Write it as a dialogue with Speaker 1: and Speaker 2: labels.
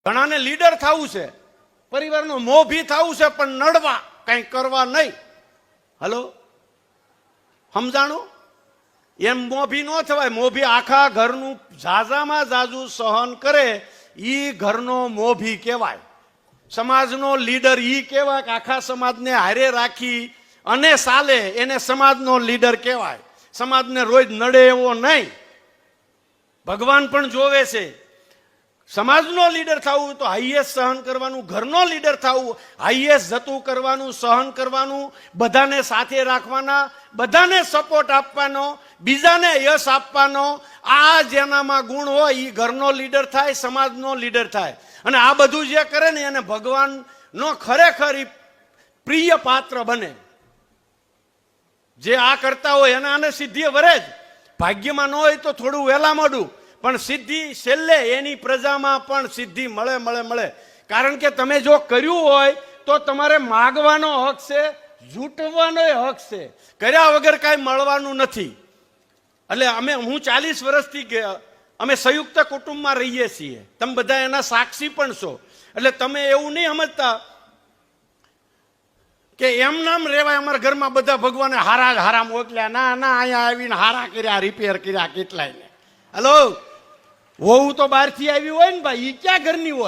Speaker 1: ઘણાને લીડર થવું છે, પરિવારનો મોભી થવું છે, પણ નડવા કઈ કરવા નહીં. હલો, સમજાણું? એમ મોભી ન થવાય. મોભી આખા ઘરનું ઝાઝામાં ઝાઝુ સહન કરે, ઈ ઘરનો મોભી કહેવાય. સમાજનો લીડર ઈ કહેવાય કે આખા સમાજને હારે રાખી અને ચાલે, એને સમાજનો લીડર કહેવાય. સમાજને રોજ નડે એવો નહીં. ભગવાન પણ જોવે છે. સમાજનો લીડર થવું તો હાઈએસ્ટ સહન કરવાનું, ઘરનો લીડર થવું હાઈએસ્ટ જતું કરવાનું, સહન કરવાનું, બધાને સાથે રાખવાના, બધાને સપોર્ટ આપવાનો, બીજાને યશ આપવાનો. આ જેનામાં ગુણ હોય એ ઘરનો લીડર થાય, સમાજનો લીડર થાય. અને આ બધું જે કરે ને એને ભગવાનનો ખરેખર પ્રિય પાત્ર બને. જે આ કરતા હોય એને આને સિદ્ધિ વરે જ. ભાગ્યમાં ન હોય તો થોડું વહેલા મોડું, પણ સિદ્ધિ છેલ્લે એની પ્રજામાં પણ સિદ્ધિ મળે મળે મળે. કારણ કે તમે જો કર્યું હોય તો તમારે માગવાનો હક છે, ઝૂંટવાનો હક છે. કર્યા વગર કાંઈ મળવાનું નથી. એટલે હું 40 વર્ષથી અમે સંયુક્ત કુટુંબમાં રહીએ છીએ. તમે બધા એના સાક્ષી પણ છો. એટલે તમે એવું નહીં સમજતા કે એમ નામ રેવાય અમારા ઘરમાં બધા ભગવાને હારા જ હારા મોકલ્યા. ના ના, અહીંયા આવીને હારા કર્યા, રિપેર કર્યા કેટલાય ને. હલો, વહુ તો બહારથી આવી હોય ને ભાઈ, ઈ ક્યાં ઘરની હોય?